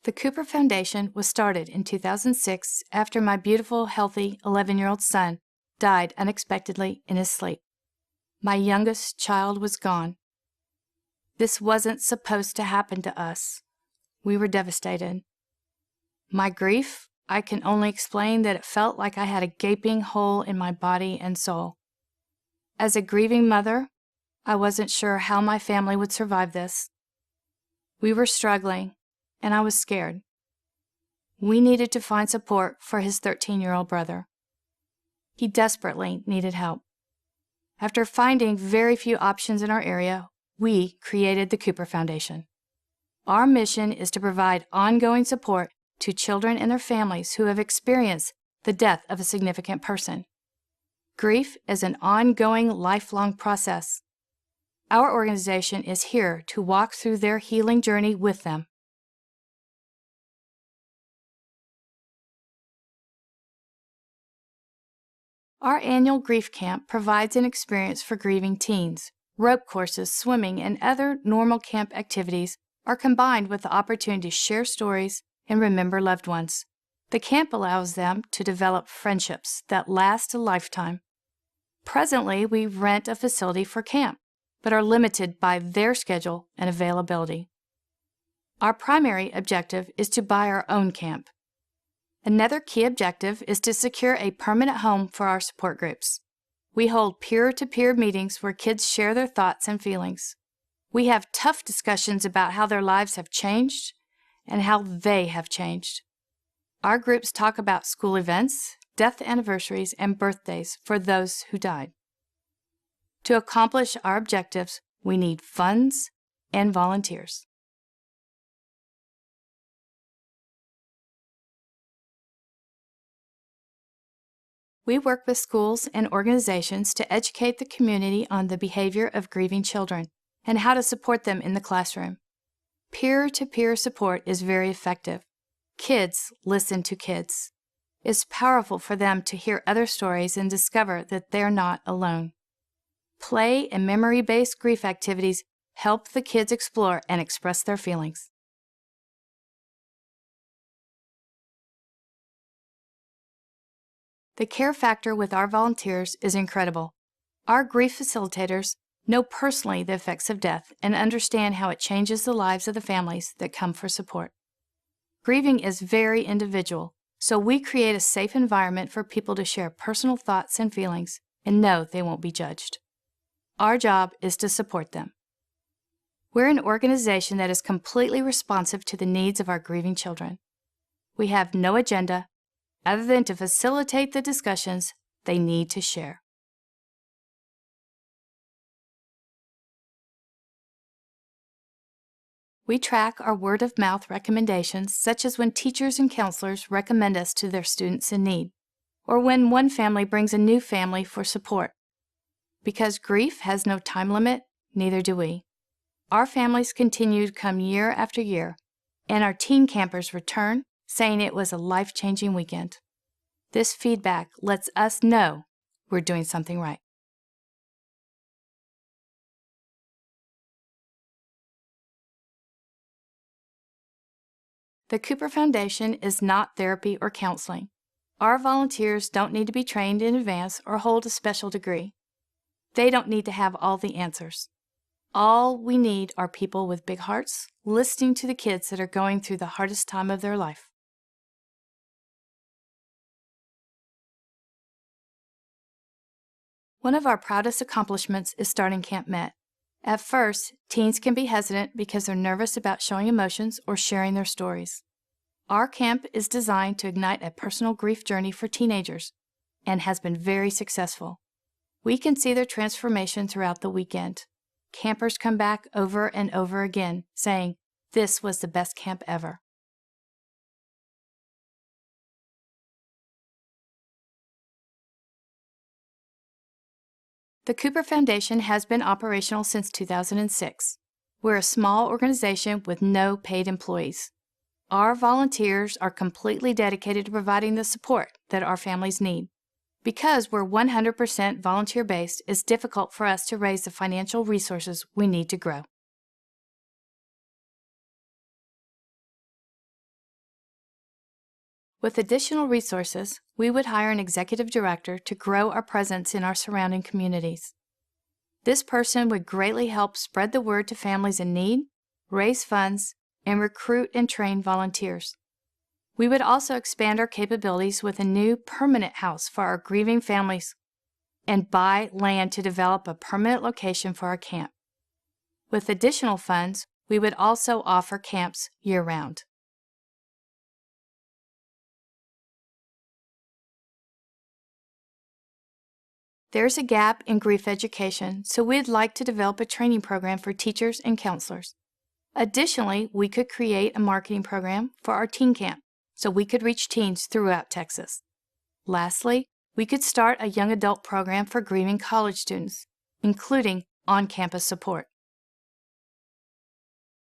The Cooper Foundation was started in 2006 after my beautiful, healthy 11-year-old son died unexpectedly in his sleep. My youngest child was gone. This wasn't supposed to happen to us. We were devastated. My grief, I can only explain that it felt like I had a gaping hole in my body and soul. As a grieving mother, I wasn't sure how my family would survive this. We were struggling, and I was scared. We needed to find support for his 13-year-old brother. He desperately needed help. After finding very few options in our area, we created the Cooper Foundation. Our mission is to provide ongoing support to children and their families who have experienced the death of a significant person. Grief is an ongoing, lifelong process. Our organization is here to walk through their healing journey with them. Our annual Grief Camp provides an experience for grieving teens. Rope courses, swimming, and other normal camp activities are combined with the opportunity to share stories and remember loved ones. The camp allows them to develop friendships that last a lifetime. Presently, we rent a facility for camp, but are limited by their schedule and availability. Our primary objective is to buy our own camp. Another key objective is to secure a permanent home for our support groups. We hold peer-to-peer meetings where kids share their thoughts and feelings. We have tough discussions about how their lives have changed and how they have changed. Our groups talk about school events, death anniversaries, and birthdays for those who died. To accomplish our objectives, we need funds and volunteers. We work with schools and organizations to educate the community on the behavior of grieving children and how to support them in the classroom. Peer-to-peer support is very effective. Kids listen to kids. It's powerful for them to hear other stories and discover that they're not alone. Play and memory-based grief activities help the kids explore and express their feelings. The care factor with our volunteers is incredible. Our grief facilitators know personally the effects of death and understand how it changes the lives of the families that come for support. Grieving is very individual, so we create a safe environment for people to share personal thoughts and feelings and know they won't be judged. Our job is to support them. We're an organization that is completely responsive to the needs of our grieving children. We have no agenda other than to facilitate the discussions they need to share. We track our word-of-mouth recommendations, such as when teachers and counselors recommend us to their students in need, or when one family brings a new family for support. Because grief has no time limit, neither do we. Our families continue to come year after year, and our teen campers return, saying it was a life-changing weekend. This feedback lets us know we're doing something right. The Cooper Foundation is not therapy or counseling. Our volunteers don't need to be trained in advance or hold a special degree. They don't need to have all the answers. All we need are people with big hearts listening to the kids that are going through the hardest time of their life. One of our proudest accomplishments is starting Camp Met. At first, teens can be hesitant because they're nervous about showing emotions or sharing their stories. Our camp is designed to ignite a personal grief journey for teenagers and has been very successful. We can see their transformation throughout the weekend. Campers come back over and over again, saying, "This was the best camp ever." The Cooper Foundation has been operational since 2006. We're a small organization with no paid employees. Our volunteers are completely dedicated to providing the support that our families need. Because we're 100% volunteer-based, it's difficult for us to raise the financial resources we need to grow. With additional resources, we would hire an executive director to grow our presence in our surrounding communities. This person would greatly help spread the word to families in need, raise funds, and recruit and train volunteers. We would also expand our capabilities with a new permanent house for our grieving families and buy land to develop a permanent location for our camp. With additional funds, we would also offer camps year-round. There's a gap in grief education, so we'd like to develop a training program for teachers and counselors. Additionally, we could create a marketing program for our teen camp so we could reach teens throughout Texas. Lastly, we could start a young adult program for grieving college students, including on-campus support.